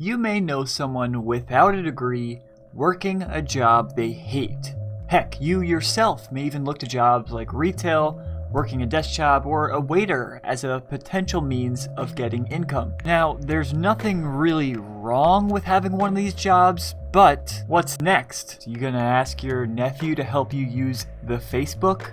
You may know someone without a degree working a job they hate. Heck, you yourself may even look to jobs like retail, working a desk job, or a waiter as a potential means of getting income. Now, there's nothing really wrong with having one of these jobs, but what's next? You gonna ask your nephew to help you use the Facebook?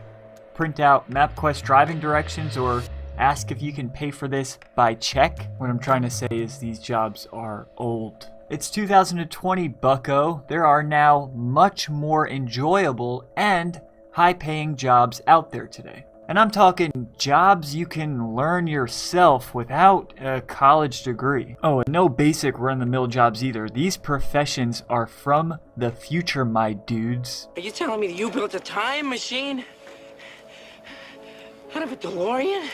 Print out MapQuest driving directions, or ask if you can pay for this by check? What I'm trying to say is these jobs are old. It's 2020, bucko. There are now much more enjoyable and high-paying jobs out there today. And I'm talking jobs you can learn yourself without a college degree. Oh, and no basic run-of-the-mill jobs either. These professions are from the future, my dudes. Are you telling me that you built a time machine out of a DeLorean?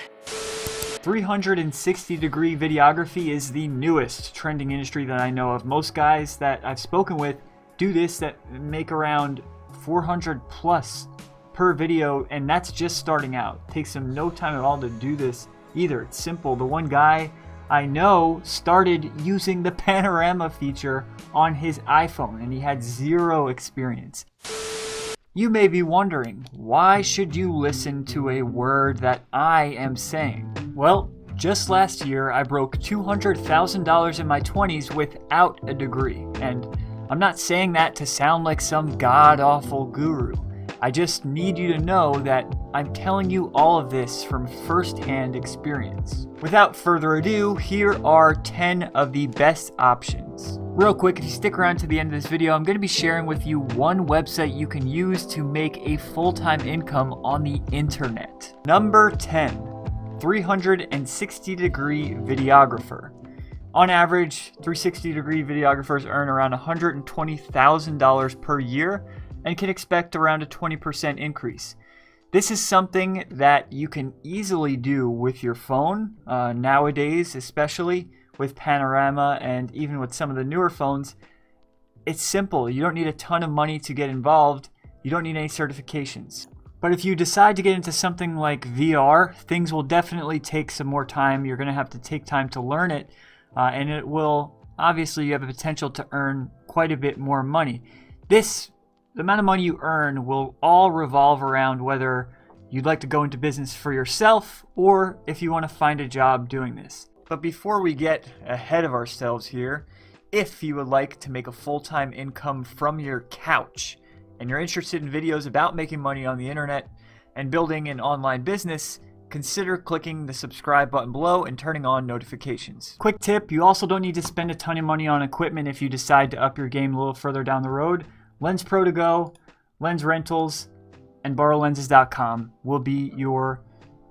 360-degree videography is the newest trending industry that I know of. Most guys that I've spoken with do this that make around 400 plus per video, and that's just starting out. Takes them no time at all to do this either. It's simple. The one guy I know started using the panorama feature on his iPhone, and he had zero experience. You may be wondering, why should you listen to a word that I am saying? Well, just last year I broke $200,000 in my 20s without a degree, and I'm not saying that to sound like some god-awful guru. I just need you to know that I'm telling you all of this from first-hand experience. Without further ado, here are 10 of the best options. Real quick, if you stick around to the end of this video, I'm going to be sharing with you one website you can use to make a full-time income on the internet. Number 10, 360-degree videographer. On average, 360-degree videographers earn around $120,000 per year and can expect around a 20% increase. This is something that you can easily do with your phone nowadays, especially with Panorama and even with some of the newer phones. It's simple. You don't need a ton of money to get involved. You don't need any certifications. But if you decide to get into something like VR, things will definitely take some more time. You're going to have to take time to learn it, and it will, obviously, you have a potential to earn quite a bit more money. The amount of money you earn will all revolve around whether you'd like to go into business for yourself or if you want to find a job doing this. But before we get ahead of ourselves here, if you would like to make a full-time income from your couch and you're interested in videos about making money on the internet and building an online business, consider clicking the subscribe button below and turning on notifications. Quick tip, you also don't need to spend a ton of money on equipment if you decide to up your game a little further down the road. Lens Pro to go, lens rentals, and borrowlenses.com will be your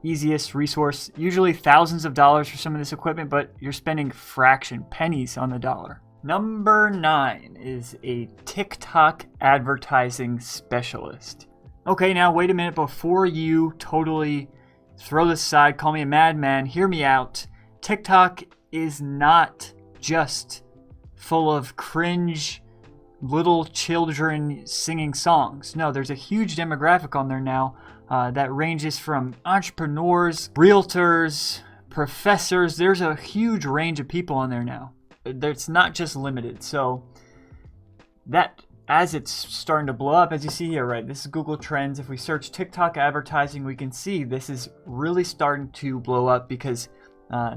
easiest resource. Usually thousands of dollars for some of this equipment, but you're spending pennies on the dollar. Number 9 is a TikTok advertising specialist. Okay, now wait a minute. Before you totally throw this aside, call me a madman, hear me out. TikTok is not just full of cringe little children singing songs. No, there's a huge demographic on there now that ranges from entrepreneurs, realtors, professors. There's a huge range of people on there now. It's not just limited. So that, as it's starting to blow up, as you see here, right, this is Google Trends. If we search TikTok advertising, we can see this is really starting to blow up because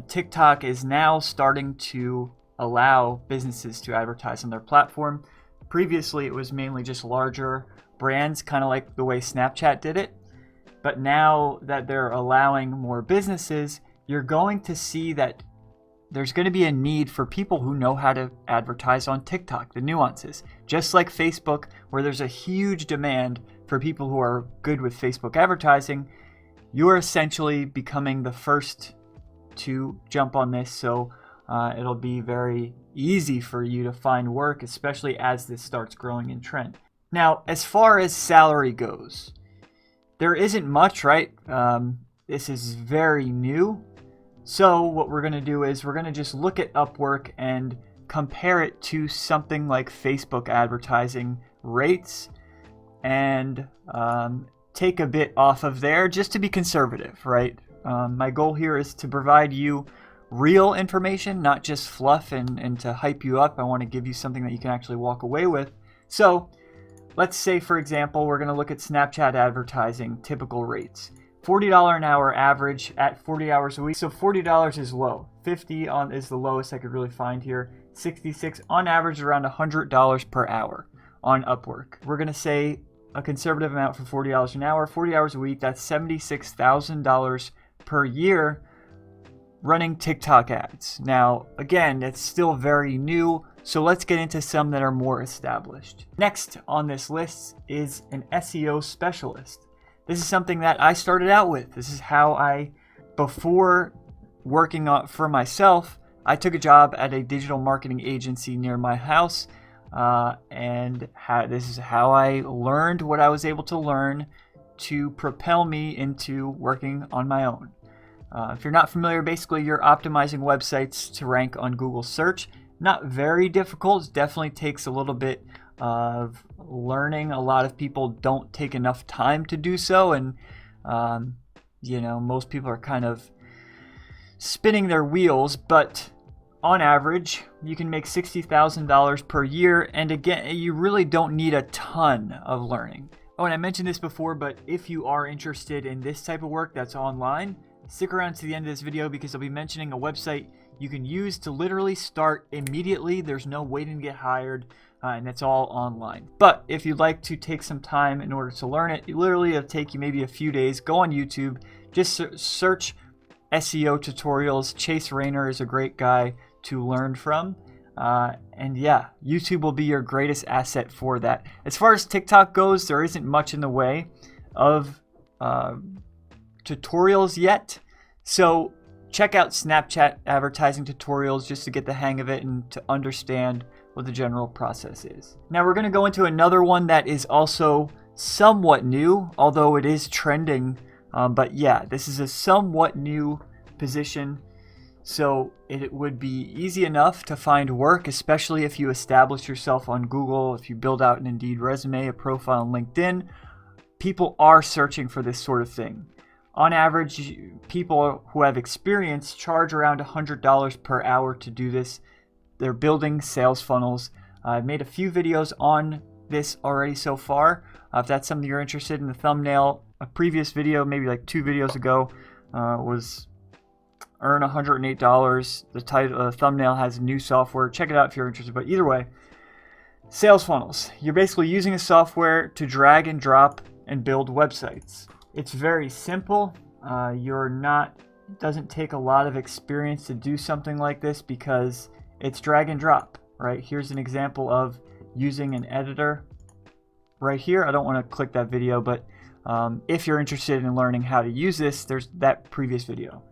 TikTok is now starting to allow businesses to advertise on their platform. Previously, it was mainly just larger brands, kind of like the way Snapchat did it. But now that they're allowing more businesses, you're going to see that there's going to be a need for people who know how to advertise on TikTok, the nuances. Just like Facebook, where there's a huge demand for people who are good with Facebook advertising, you're essentially becoming the first to jump on this. So it'll be very easy for you to find work, especially as this starts growing in trend. Now, as far as salary goes, there isn't much, right? This is very new. So what we're going to do is we're going to just look at Upwork and compare it to something like Facebook advertising rates and take a bit off of there just to be conservative, right? My goal here is to provide you real information, not just fluff and to hype you up. I want to give you something that you can actually walk away with. So let's say, for example, we're going to look at Snapchat advertising typical rates. $40 an hour average at 40 hours a week. So $40 is low. 50 is the lowest I could really find here. 66 on average, around $100 per hour on Upwork. We're going to say a conservative amount for $40 an hour, 40 hours a week. That's $76,000 per year running TikTok ads. Now, again, it's still very new, so let's get into some that are more established. Next on this list is an SEO specialist. This is something that I started out with. This is how before working for myself, I took a job at a digital marketing agency near my house, and this is how I learned what I was able to learn to propel me into working on my own. If you're not familiar, basically you're optimizing websites to rank on Google search. Not very difficult. It definitely takes a little bit of learning. A lot of people don't take enough time to do so, and most people are kind of spinning their wheels, but on average you can make $60,000 per year, and again, you really don't need a ton of learning. Oh, and I mentioned this before, but if you are interested in this type of work that's online, stick around to the end of this video because I'll be mentioning a website you can use to literally start immediately. There's no waiting to get hired, and it's all online. But if you'd like to take some time in order to learn it, it'll take you maybe a few days. Go on YouTube, just search SEO tutorials. Chase Rayner is a great guy to learn from. And yeah, YouTube will be your greatest asset for that. As far as TikTok goes, there isn't much in the way of tutorials yet. So check out Snapchat advertising tutorials just to get the hang of it and to understand what the general process is. Now we're going to go into another one that is also somewhat new, although it is trending. But yeah, this is a somewhat new position. So it would be easy enough to find work, especially if you establish yourself on Google, if you build out an Indeed resume, a profile on LinkedIn. People are searching for this sort of thing. On average, people who have experience charge around $100 per hour to do this. They're building sales funnels. I've made a few videos on this already so far. If that's something you're interested in, the thumbnail, a previous video, maybe like 2 videos ago, was earn $108. The title, thumbnail has new software. Check it out if you're interested. But either way, sales funnels. You're basically using a software to drag and drop and build websites. It's very simple. It doesn't take a lot of experience to do something like this because it's drag and drop, right? Here's an example of using an editor right here. I don't want to click that video, but if you're interested in learning how to use this, there's that previous video.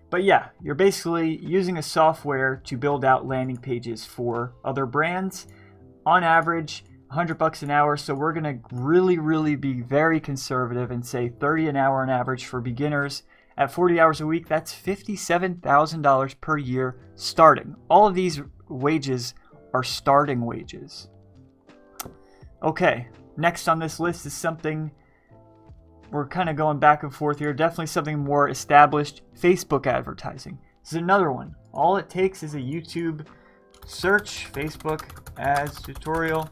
But yeah, you're basically using a software to build out landing pages for other brands. On average, $100 an hour. So we're going to really be very conservative and say $30 an hour on average for beginners. At 40 hours a week, that's $57,000 per year starting. All of these wages are starting wages. Okay, next on this list is something we're kind of going back and forth here. Definitely something more established. Facebook advertising. This is another one. All it takes is a YouTube search, Facebook ads tutorial,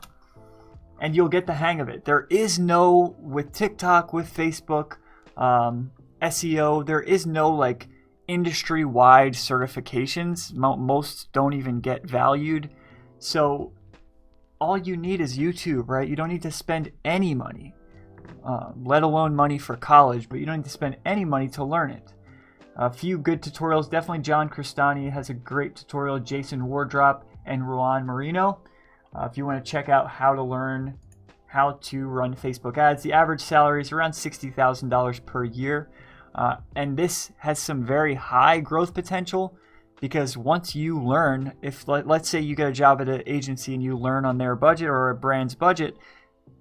and you'll get the hang of it. There is no, with TikTok, with Facebook, SEO, there is no like industry-wide certifications. Most don't even get valued. So all you need is YouTube, right? You don't need to spend any money. Let alone money for college, but you don't need to spend any money to learn it. A few good tutorials, definitely John Cristani has a great tutorial, Jason Wardrop and Ruan Marino. If you want to check out how to learn how to run Facebook ads, the average salary is around $60,000 per year. And this has some very high growth potential because once you learn, if let's say you get a job at an agency and you learn on their budget or a brand's budget,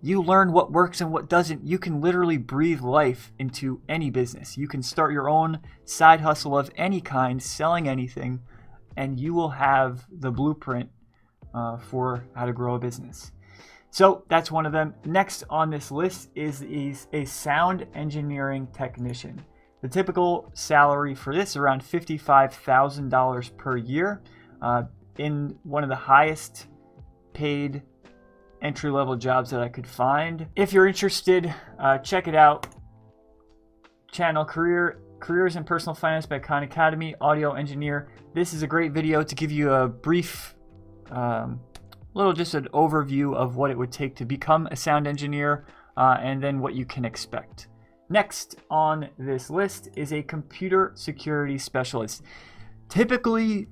you learn what works and what doesn't. You can literally breathe life into any business. You can start your own side hustle of any kind, selling anything, and you will have the blueprint for how to grow a business. So that's one of them. Next on this list is a sound engineering technician. The typical salary for this is around $55,000 per year, in one of the highest paid entry-level jobs that I could find. If you're interested, check it out. Channel Careers in Personal Finance by Khan Academy, audio engineer. This is a great video to give you a brief, just an overview of what it would take to become a sound engineer, and then what you can expect. Next on this list is a computer security specialist. Typically,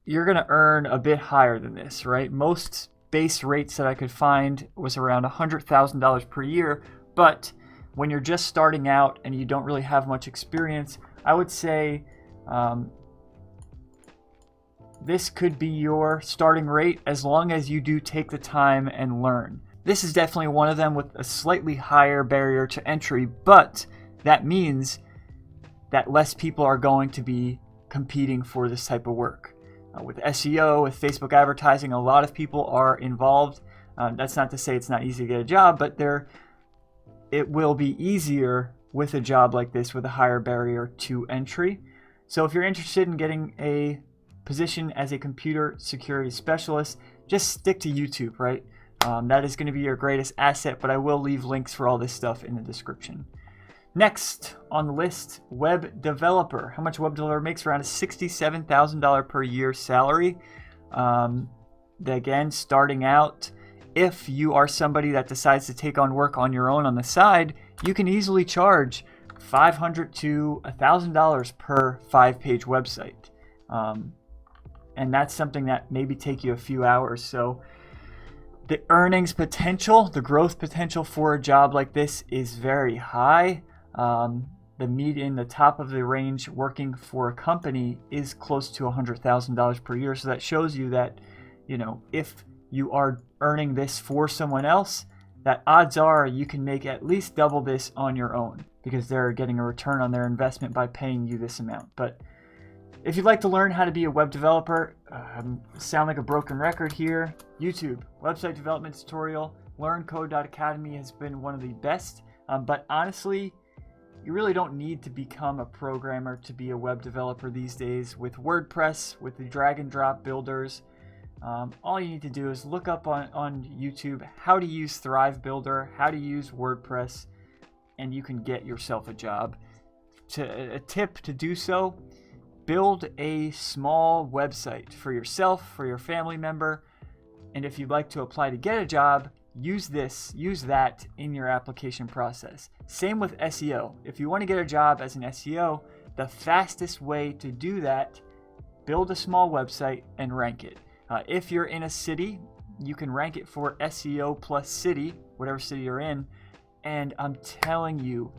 you're going to earn a bit higher than this, right? Most base rates that I could find was around $100,000 per year, but when you're just starting out and you don't really have much experience, I would say this could be your starting rate as long as you do take the time and learn. This is definitely one of them with a slightly higher barrier to entry, but that means that less people are going to be competing for this type of work. With SEO, with Facebook advertising, a lot of people are involved. That's not to say it's not easy to get a job, but it will be easier with a job like this with a higher barrier to entry. So if you're interested in getting a position as a computer security specialist, just stick to YouTube, right? That is going to be your greatest asset, but I will leave links for all this stuff in the description. Next on the list, web developer. How much web developer makes? Around a $67,000 per year salary. Again, starting out, if you are somebody that decides to take on work on your own on the side, you can easily charge $500 to $1,000 per 5-page website. And that's something that maybe take you a few hours. So the earnings potential, the growth potential for a job like this is very high. The median, the top of the range working for a company is close to $100,000 per year. So that shows you that, if you are earning this for someone else, that odds are you can make at least double this on your own because they're getting a return on their investment by paying you this amount. But if you'd like to learn how to be a web developer, sound like a broken record here, YouTube, website development tutorial, learncode.academy has been one of the best. But honestly, you really don't need to become a programmer to be a web developer these days. With WordPress, with the drag and drop builders, all you need to do is look up on YouTube how to use Thrive Builder, how to use WordPress, and you can get yourself a job. A tip to do so: build a small website for yourself, for your family member, and if you'd like to apply to get a job, use that in your application process. Same with SEO. If you want to get a job as an SEO, the fastest way to do that, build a small website and rank it. If you're in a city, you can rank it for SEO plus city, whatever city you're in, and I'm telling you,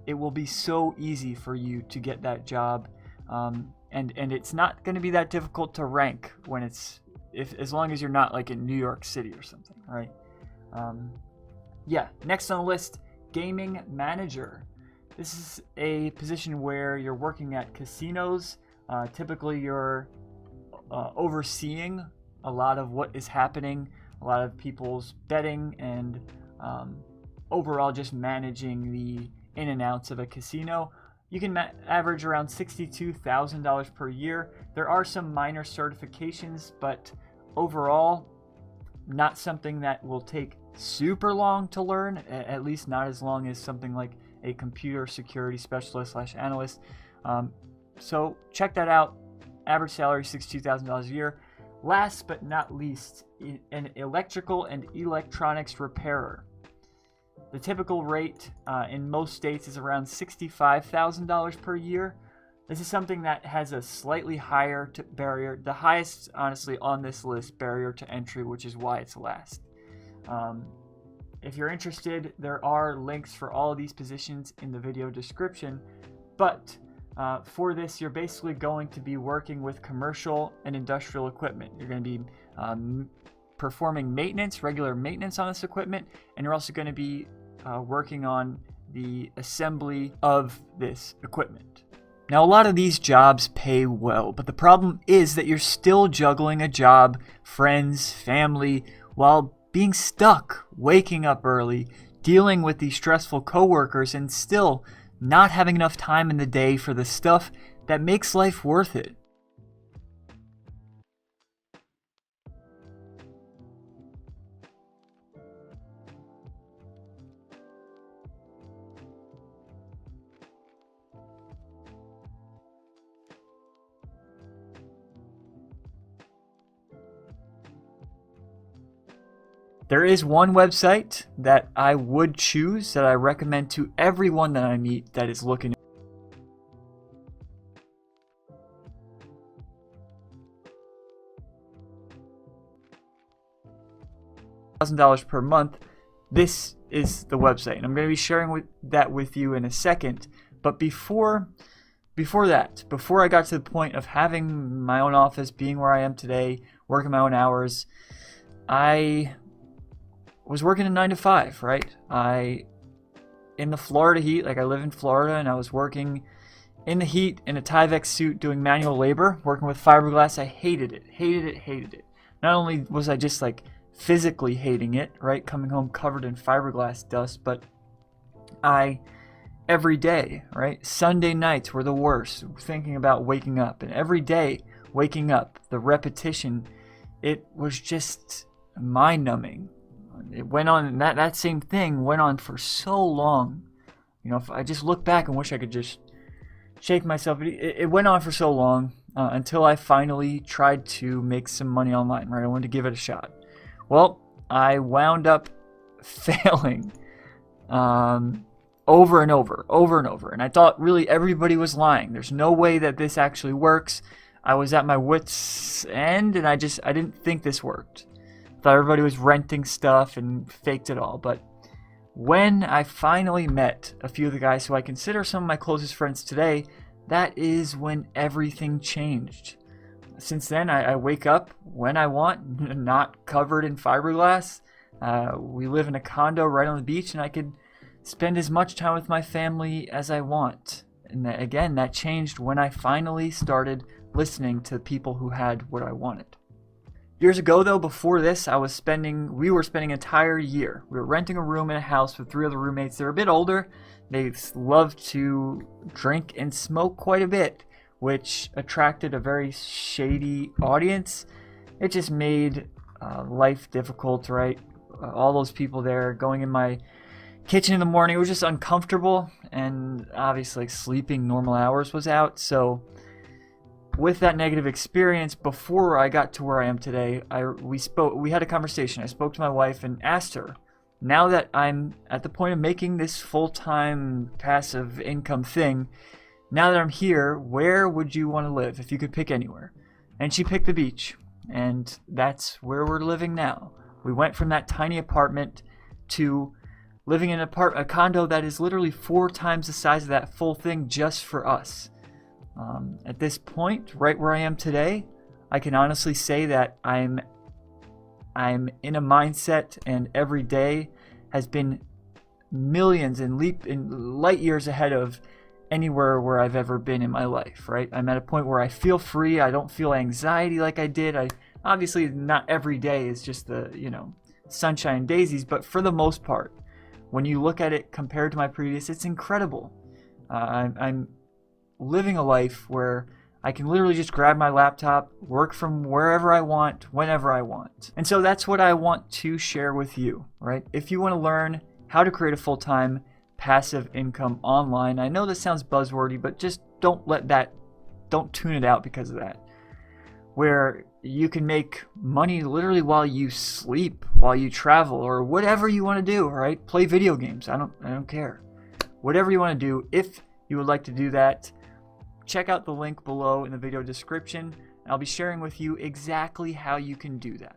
it will be so easy for you to get that job. And it's not going to be that difficult to rank when as long as you're not like in New York City or something, right? Next on the list, gaming manager. This is a position where you're working at casinos. Typically, you're overseeing a lot of what is happening, a lot of people's betting, and overall just managing the in and outs of a casino. You can average around $62,000 per year. There are some minor certifications, but overall, not something that will take super long to learn, at least not as long as something like a computer security specialist / analyst. So check that out. Average salary $62,000 a year. Last but not least, an electrical and electronics repairer. The typical rate in most states is around $65,000 per year. This is something that has a slightly higher barrier, the highest, honestly, on this list, barrier to entry, which is why it's last. If you're interested, there are links for all of these positions in the video description, but for this, you're basically going to be working with commercial and industrial equipment. You're going to be performing maintenance, regular maintenance on this equipment, and you're also going to be working on the assembly of this equipment. Now, a lot of these jobs pay well, but the problem is that you're still juggling a job, friends, family, while being stuck, waking up early, dealing with these stressful coworkers, and still not having enough time in the day for the stuff that makes life worth it. There is one website that I would choose, that I recommend to everyone that I meet that is looking $1,000 per month. This is the website, and I'm going to be sharing that with you in a second. But before I got to the point of having my own office, being where I am today, working my own hours, I was working a 9 to 5, right? In the Florida heat, like I live in Florida, and I was working in the heat in a Tyvek suit doing manual labor, working with fiberglass. I hated it. Not only was I just like physically hating it, right? Coming home covered in fiberglass dust, but every day, right? Sunday nights were the worst, thinking about waking up. And every day waking up, the repetition, it was just mind-numbing. It went on, that same thing went on for so long. You know, if I just look back and wish I could just shake myself. It went on for so long until I finally tried to make some money online, right? I wanted to give it a shot. Well, I wound up failing over and over. And I thought really everybody was lying. There's no way that this actually works. I was at my wits' end, and I didn't think this worked. Thought everybody was renting stuff and faked it all. But when I finally met a few of the guys who I consider some of my closest friends today, that is when everything changed. Since then, I wake up when I want, not covered in fiberglass. We live in a condo right on the beach, and I could spend as much time with my family as I want. And that changed when I finally started listening to people who had what I wanted. Years ago, though, before this, we were spending an entire year. We were renting a room in a house with 3 other roommates. They were a bit older. They loved to drink and smoke quite a bit, which attracted a very shady audience. It just made life difficult, right? All those people there going in my kitchen in the morning, it was just uncomfortable, and obviously sleeping normal hours was out. So with that negative experience, before I got to where I am today, we had a conversation. I spoke to my wife and asked her, now that I'm at the point of making this full-time passive income thing, now that I'm here, where would you want to live if you could pick anywhere? And she picked the beach, and that's where we're living now. We went from that tiny apartment to living in a condo that is literally 4 times the size of that full thing just for us. At this point, right where I am today, I can honestly say that I'm in a mindset, and every day has been millions and light years ahead of anywhere where I've ever been in my life, right? I'm at a point where I feel free. I don't feel anxiety like I did. Obviously not every day is just the, sunshine and daisies, but for the most part, when you look at it compared to my previous, it's incredible. I'm living a life where I can literally just grab my laptop, work from wherever I want, whenever I want. And so that's what I want to share with you, right? If you want to learn how to create a full-time passive income online, I know this sounds buzzwordy, but just don't tune it out because of that. Where you can make money literally while you sleep, while you travel, or whatever you want to do, right? Play video games. I don't care. Whatever you want to do, if you would like to do that, check out the link below in the video description. I'll be sharing with you exactly how you can do that.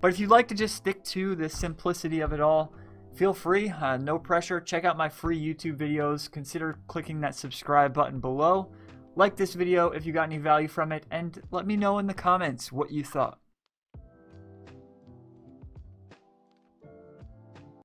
But if you'd like to just stick to the simplicity of it all, feel free, no pressure. Check out my free YouTube videos. Consider clicking that subscribe button below. Like this video if you got any value from it, and let me know in the comments what you thought.